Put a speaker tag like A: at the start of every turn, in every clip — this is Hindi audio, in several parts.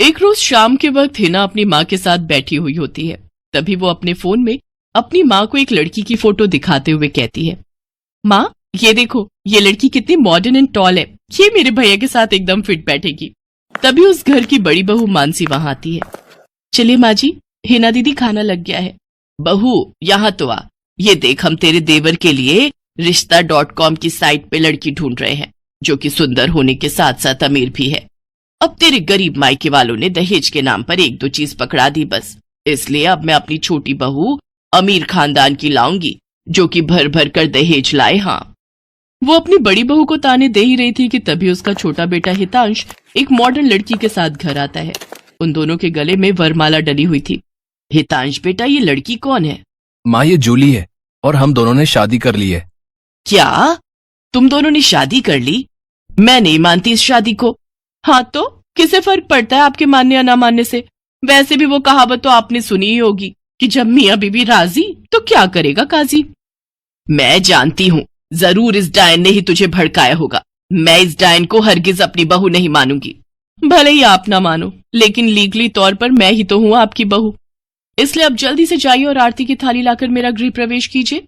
A: एक रोज शाम के वक्त हिना अपनी माँ के साथ बैठी हुई होती है। तभी वो अपने फोन में अपनी माँ को एक लड़की की फोटो दिखाते हुए कहती है, माँ ये देखो, ये लड़की कितनी मॉडर्न एंड टॉल है, ये मेरे भैया के साथ एकदम फिट बैठेगी। तभी उस घर की बड़ी बहू मानसी वहां आती है। चलिए माँ जी, हिना दीदी खाना लग गया है। बहू यहाँ तो आ, ये देख हम तेरे देवर के लिए रिश्ता.com की साइट पे लड़की ढूंढ रहे हैं जो कि सुंदर होने के साथ साथ अमीर भी है। अब तेरे गरीब मायके वालों ने दहेज के नाम पर एक दो चीज पकड़ा दी बस, इसलिए अब मैं अपनी छोटी बहू अमीर खानदान की लाऊंगी जो कि भर भर कर दहेज लाए। हाँ, वो अपनी बड़ी बहू को ताने दे ही रही थी कि तभी उसका छोटा बेटा हितांश एक मॉडर्न लड़की के साथ घर आता है। उन दोनों के गले में वरमाला डली हुई थी। हितांश बेटा, ये लड़की कौन है?
B: माँ ये जूली है और हम दोनों ने शादी कर ली है।
A: क्या तुम दोनों ने शादी कर ली? मैं नहीं मानती इस शादी को। हाँ तो किसे फर्क पड़ता है आपके मानने या ना मानने से? वैसे भी वो कहावत तो आपने सुनी ही होगी कि जब मियाँ बीबी राजी तो क्या करेगा काजी। मैं जानती हूँ, जरूर इस डायन ने ही तुझे भड़काया होगा। मैं इस डायन को हरगिज अपनी बहू नहीं मानूंगी। भले ही आप ना मानो, लेकिन लीगली तौर पर मैं ही तो हूँ आपकी बहू। इसलिए अब जल्दी से जाइए और आरती की थाली लाकर मेरा गृह प्रवेश कीजिए।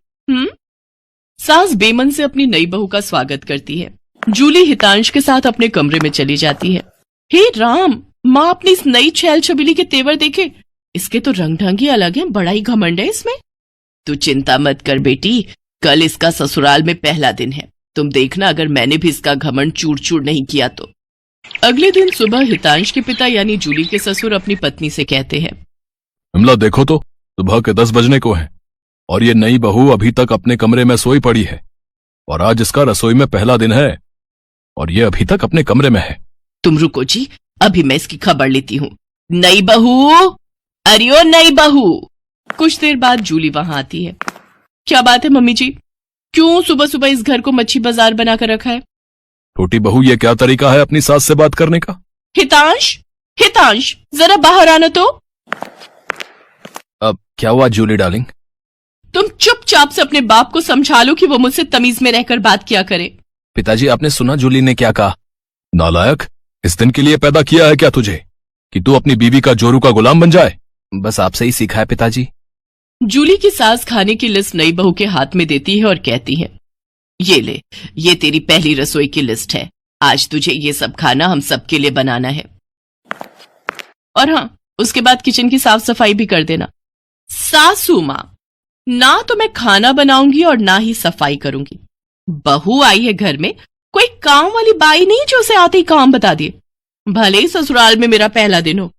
A: सास बेमन से अपनी नई बहू का स्वागत करती है। जूली हितांश के साथ अपने कमरे में चली जाती है। हे राम, माँ अपनी इस नई छैल छबीली के तेवर देखे, इसके तो रंग ढंग ही अलग है, बड़ा ही घमंड है इसमें। तू चिंता मत कर बेटी, कल इसका ससुराल में पहला दिन है, तुम देखना अगर मैंने भी इसका घमंड चूर चूर नहीं किया तो। अगले दिन सुबह हितांश के पिता यानी जूली के ससुर अपनी पत्नी से कहते हैं,
B: विमला देखो तो सुबह के 10 बजने को है और ये नई बहू अभी तक अपने कमरे में सोई पड़ी है और आज इसका रसोई में पहला दिन है और ये अभी तक अपने कमरे में है।
A: तुम रुको जी, अभी मैं इसकी खबर लेती हूँ। नई बहू, अरे ओ नई बहू। कुछ देर बाद जूली वहां आती है। क्या बात है मम्मी जी, क्यों सुबह सुबह इस घर को मच्छी बाजार बनाकर रखा है?
B: छोटी बहू, ये क्या तरीका है अपनी सास से बात करने का?
A: हितांश, हितांश जरा बाहर आना तो।
B: अब क्या हुआ जूली डार्लिंग?
A: तुम चुपचाप से अपने बाप को समझा लो कि वो मुझसे तमीज में रहकर बात किया करे।
B: पिताजी, आपने सुना जूली ने क्या कहा? नालायक, इस दिन के लिए पैदा किया है क्या तुझे कि तू अपनी बीवी का जोरू का गुलाम बन जाए? बस आपसे ही सीखा है पिताजी।
A: जूली की सास खाने की लिस्ट नई बहू के हाथ में देती है और कहती है, ये ले, ये तेरी पहली रसोई की लिस्ट है। आज तुझे ये सब खाना हम सबके लिए बनाना है। और हाँ, उसके बाद किचन की साफ सफाई भी कर देना। सासू माँ, ना तो मैं खाना बनाऊंगी और ना ही सफाई करूंगी। बहू आई है घर में, कोई काम वाली बाई नहीं जो उसे आते ही काम बता दिए। भले ही ससुराल में मेरा पहला दिन हो,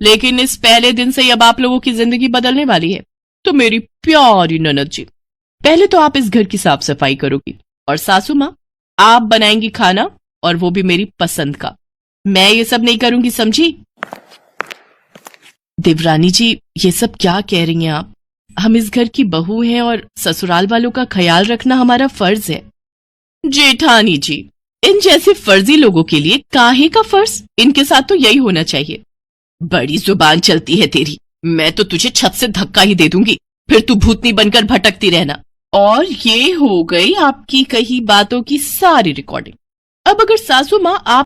A: लेकिन इस पहले दिन से अब आप लोगों की जिंदगी बदलने वाली है। तो मेरी प्यारी ननद जी, पहले तो आप इस घर की साफ सफाई करोगी और सासू माँ आप बनाएंगी खाना, और वो भी मेरी पसंद का। मैं ये सब नहीं करूंगी, समझी? देवरानी जी, ये सब क्या कह रही हैं आप? हम इस घर की बहू हैं और ससुराल वालों का ख्याल रखना हमारा फर्ज है। जेठानी जी, इन जैसे फर्जी लोगों के लिए काहे का फर्ज? इनके साथ तो यही होना चाहिए। बड़ी जुबान चलती है तेरी, मैं तो तुझे छत से धक्का ही दे दूंगी, फिर तू भूतनी बनकर भटकती रहना। और ये हो गई आपकी कही बातों की सारी रिकॉर्डिंग। अब अगर सासू माँ आप